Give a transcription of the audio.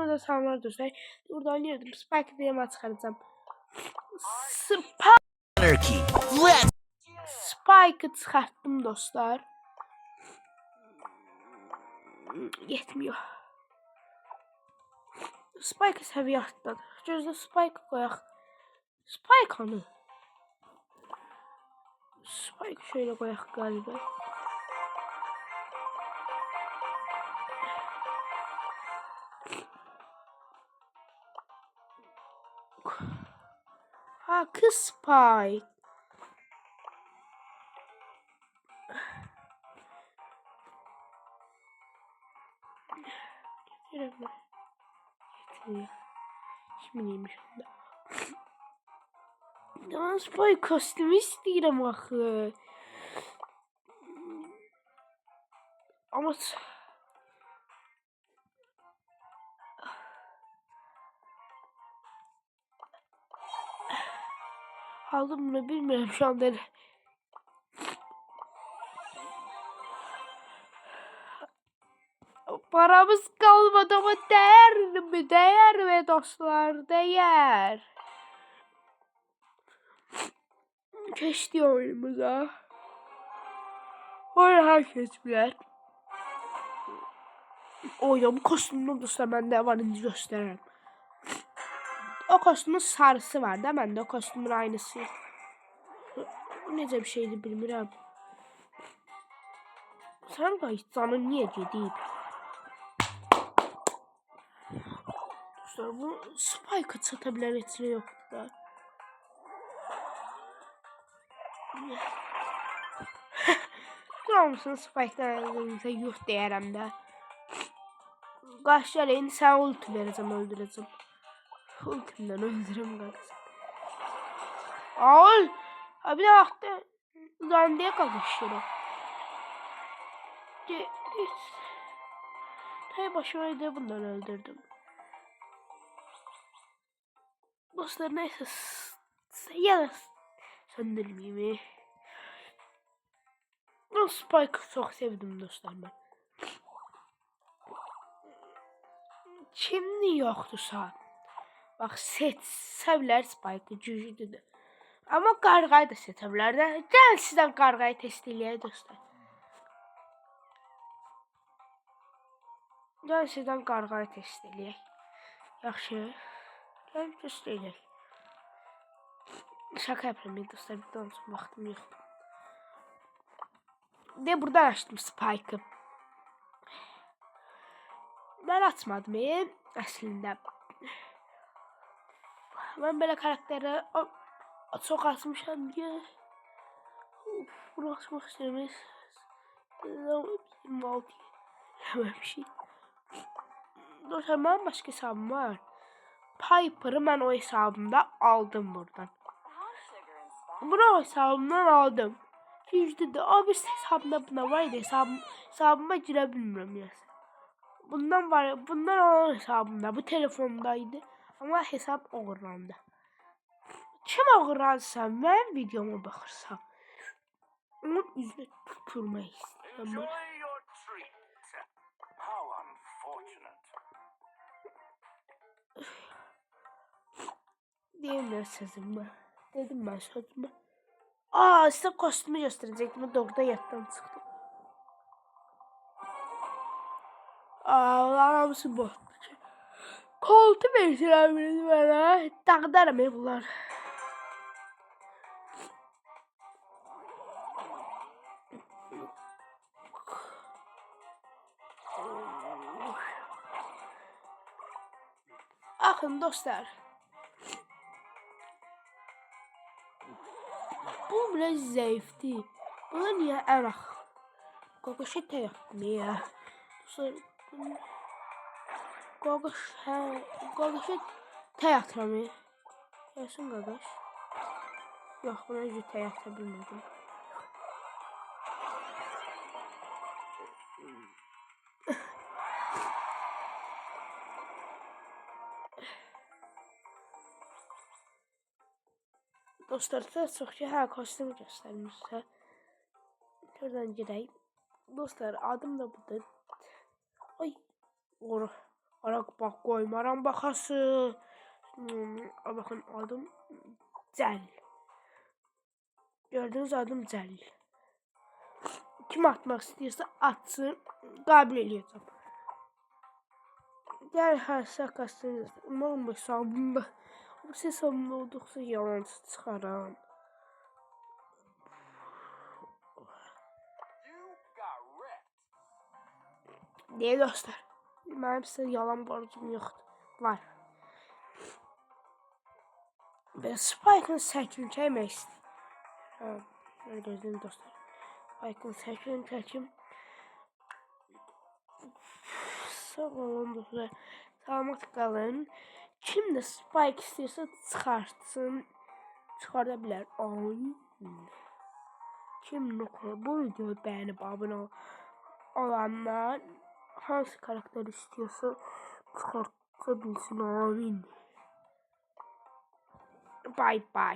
da salamlar dostlar. Burada oynuyordum. Spike diye maç çıkaracağım. Spike'ı çıkarttım dostlar. Yetmiyor. Spike seviye artladı. Gözde Spike koyak. Spike onu. Spike şöyle koyak galiba. Ha kız Spike. Yetmiyor. Şimdi neymiş onda? Ya Spike kostümü istiyorum axı. Ama aldım bunu bilmiyorum şu anda. Paramız kalmadı ama değer mi? Değer mi dostlar? Değer. Geçti oyunumuza. Oyun herkes bilir. Oyun bu kostümün dostlar bende var indi gösteririm. O kostümün sarısı var da bende o kostümün aynısı. Necə bir şeydi bilmirəm. Sən qayıtsanın niyə gedib? Dostlar bu Spike'a çata bilən heç nə yoxdur da. Quralmışsın Spike'dan əlinizə yox deyərəm də. Qaç gəlin sən ulti verəcəm öldürəcəm. Ultimdən öldürəm qaç. Al! Bir də vaxtı Zandiyə qaqışırım. Tay başıma da bundan öldürdüm. Dostlar neyse ya söndürmeyeyim. Ben Spike'ı çok sevdim dostlar ben. Şimdi yoktursa bak seçsəblər Spike'ı cücüdür. Ama qarğayı da seçəblər də. Gəl sizdən qarğayı test eləyək dostlar. Gəl sizdən qarğayı test eləyək. Yaxşı. Gəl test eləyək. Şaka yapıyorum dostlar. Bir danışım vaxtım yoxdur. De buradan açtım Spike'ı. Ben açmadım aslında. Ben böyle karakteri çok açmışım diye. Bunu açmak istedim. 26 hemen bir şey. Dostlar benim başka hesabım var. Piper'ı ben o hesabımda aldım buradan. Bunu o hesabımdan aldım. Yüzde de o bir hesabımda buna vardı hesabıma girebilmiyorum ya. Bundan var bundan olan hesabımda bu telefondaydı ama hesap oğurlandı. Kim oğurlansa ben videoma bakırsam onun yüzüne tükürmək istəyirəm. Diyemiyor sözümü. Dedim ben sözümü. Size kostümü gösterecektim. Doğruda yattan çıktım. Ağlamışım bu. Koltu versinler beni bana. Dağdarım bunlar. Bakın dostlar. Bu biraz zayıftı. Buna niye erak? Kokoşu te yaptım ya. Dostlar. Kokoşu te yatıram ya. Gelsin kokoş. Yok buna yüzü te yatabilmedim. Dostlar çox ki, kostüm göstərmişsə. Şuradan girək. Dostlar, adım da budur. Ay, Araq bax qoymaram baxası. Baxın adım Cəlil. Gördüğünüz adım Cəlil. Kim atmaq istəyirsə atsın, qəbul eləyəcəm. Gəl həsə qəsdiniz. Umarım bu hesabımda olduqsa yalancı çıxaram. Niyə dostlar? Mənim sizə yalan borcum yoxdur. Var. Ben Spike'ın səklini çəkmək istəyirəm. Gözləyin dostlar. Spike'ın səklini çəkim. Sağ olun dostlar. Salamat qalın. Kim də Spike istəyirsə çıxartsın. Çıxarda bilər. Kim bu videoyu bəyənib abunə olanlar hansı karakter istiyorsa çıkartabilsin. Amin. Bye bye.